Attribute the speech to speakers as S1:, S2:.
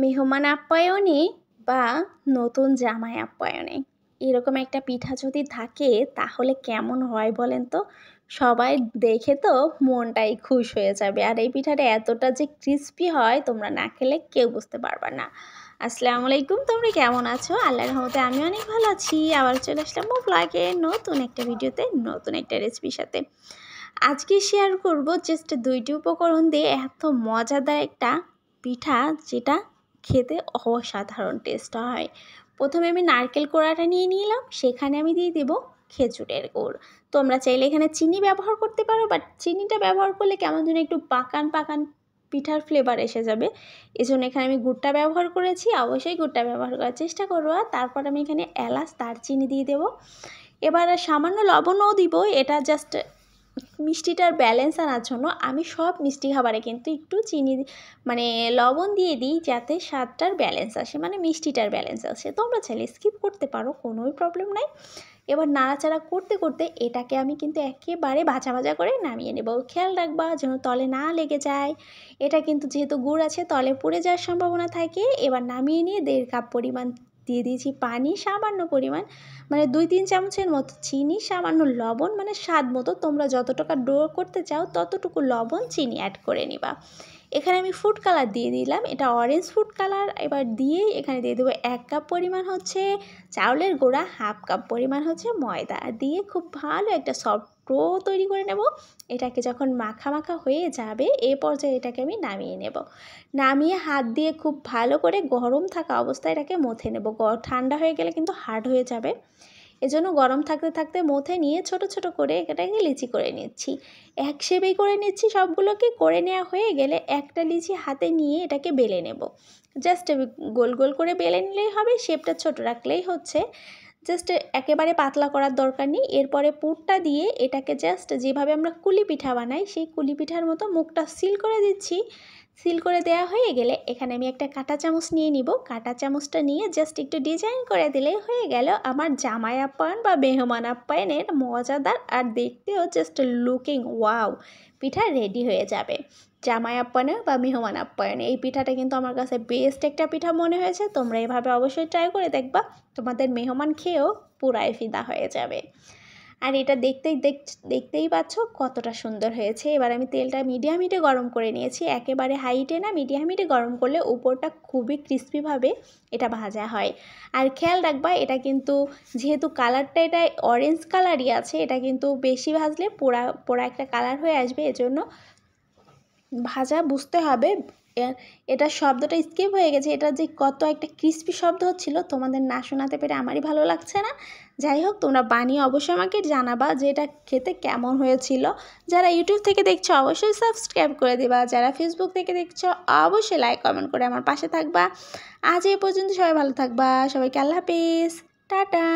S1: মেহমান আপ্যায়নে বা নতুন জামাই আপ্যায়নে এরকম একটা পিঠা যদি থাকে তাহলে কেমন হয় বলেন তো। সবাই দেখে তো মনটাই খুশ হয়ে যাবে। আর এই পিঠাটা এতটা যে ক্রিস্পি হয় তোমরা না খেলে কেউ বুঝতে পারবা না। আসসালামু আলাইকুম, তোমরা কেমন আছো? আল্লাহর রহমতে আমি অনেক ভালো আছি। আবার চলে আসলাম ব্লগে নতুন একটা ভিডিওতে, নতুন একটা রেসিপির সাথে। আজকে শেয়ার করব জাস্ট 2টি উপকরণ দিয়ে এত মজাদার একটা পিঠা, যেটা খেতে অসাধারণ টেস্ট হয়। প্রথমে আমি নারকেল কোড়াটা নিয়ে নিলাম, সেখানে আমি দিয়ে দেব খেজুরের গুড়। তোমরা চাইলে এখানে চিনি ব্যবহার করতে পারো, বাট চিনিটা ব্যবহার করলে কেমন যেন একটু পাকান পাকান পিঠার ফ্লেভার এসে যাবে। এজন্য এখানে আমি গুড়টা ব্যবহার করেছি। অবশ্যই গুড়টা ব্যবহার করার চেষ্টা করবো। তারপর আমি এখানে এলাচ, দারচিনি দিয়ে দেবো। এবার সামান্য লবণও দিব, এটা জাস্ট মিষ্টিটার ব্যালেন্স আনার জন্য। আমি সব মিষ্টি খাবারে কিন্তু একটু চিনি মানে লবণ দিয়ে দিই, যাতে স্বাদটার ব্যালেন্স আসে, মানে মিষ্টিটার ব্যালেন্স আসে। তোমরা চাইলে স্কিপ করতে পারো, কোনোই প্রবলেম নাই। এবার নাড়াচাড়া করতে করতে এটাকে আমি কিন্তু একেবারে ভাজা ভাজা করে নামিয়ে নেব। খেয়াল রাখবা যেন তলে না লেগে যায়। এটা কিন্তু যেহেতু গুড় আছে, তলে পুড়ে যাওয়ার সম্ভাবনা থাকে। এবার নামিয়ে নিয়ে 1.5 কাপ পরিমাণ দিয়ে দিয়েছি পানি, সামান্য পরিমাণ মানে 2-3 চামচের মতো চিনি, সামান্য লবণ, মানে স্বাদ মতো। তোমরা যতটুকু ডো করতে চাও ততটুকু লবণ চিনি অ্যাড করে নিবা। এখানে আমি ফুড কালার দিয়ে দিলাম, এটা অরেঞ্জ ফুড কালার। এবার দিয়ে এখানে দিয়ে দেবো 1 কাপ পরিমাণ হচ্ছে চাউলের গুঁড়া, 1/2 কাপ পরিমাণ হচ্ছে ময়দা। দিয়ে খুব ভালো একটা সফট ডো তৈরি করে নেব। এটাকে যখন মাখা মাখা হয়ে যাবে এ পর্যায়ে এটাকে আমি নামিয়ে নেব। নামিয়ে হাত দিয়ে খুব ভালো করে গরম থাকা অবস্থায় এটাকে মথে নেব। ঠান্ডা হয়ে গেলে কিন্তু হার্ড হয়ে যাবে। এজন্য গরম থাকতে থাকতে মথে নিয়ে ছোট ছোট করে এটাকে লিচি করে নিচ্ছি। এক শেপেই করে নিচ্ছি সবগুলোকে। করে নেওয়া হয়ে গেলে একটা লিচি হাতে নিয়ে এটাকে বেলে নেব। জাস্ট গোল গোল করে বেলে নিলেই হবে, শেপটা ছোট রাখলেই হচ্ছে। জাস্ট একেবারে পাতলা করার দরকার নেই। এরপরে পুরটা দিয়ে এটাকে জাস্ট যেভাবে আমরা কুলি পিঠা বানাই সেই কুলি পিঠার মতো মুখটা সিল করে দিচ্ছি। সিল করে দেওয়া হয়ে গেলে এখানে আমি একটা কাঁটা চামচ নিয়ে নিব। কাঁটা চামচটা নিয়ে জাস্ট একটু ডিজাইন করে দিলেই হয়ে গেল আমার জামাই আপ্যায়ন বা মেহমান আপ্যায়নের মজাদার আর দেখতেও জাস্ট লুকিং ওয়াও পিঠা রেডি হয়ে যাবে। জামাই আপ্যায়নে বা মেহমান আপ্যায়নে এই পিঠাটা কিন্তু আমার কাছে বেস্ট একটা পিঠা মনে হয়েছে। তোমরা এভাবে অবশ্যই ট্রাই করে দেখবা, তোমাদের মেহমান খেয়েও পুরাই ফিদা হয়ে যাবে। আর এটা দেখতেই পাচ্ছ কতটা সুন্দর হয়েছে। এবার আমি তেলটা মিডিয়াম হিটে গরম করে নিয়েছি। একেবারে হাই হিটে না, মিডিয়াম হিটে গরম করলে উপরটা খুবই ক্রিস্পিভাবে এটা ভাজা হয়। আর খেয়াল রাখবা, এটা কিন্তু যেহেতু কালারটা এটা অরেঞ্জ কালারই আছে, এটা কিন্তু বেশি ভাজলে পোড়া পোড়া একটা কালার হয়ে আসবে। এজন্য ভাজা বুঝতে হবে। এটা শব্দটা স্কিপ হয়ে গেছে, এটা যে কত একটা ক্রিস্পি শব্দ হচ্ছিল তোমাদের না শোনাতে পেরে আমারই ভালো লাগছে না। যাই হোক, তোমরা বানিয়ে অবশ্যই আমাকে জানাবা যে এটা খেতে কেমন হয়েছিল। যারা ইউটিউব থেকে দেখছো অবশ্যই সাবস্ক্রাইব করে দিবা, যারা ফেসবুক থেকে দেখছো অবশ্যই লাইক কমেন্ট করে আমার পাশে থাকবা। আজ এই পর্যন্ত, সবাই ভালো থাকবা, সবাইকে আল্লাহ হাফিজ, টাটা।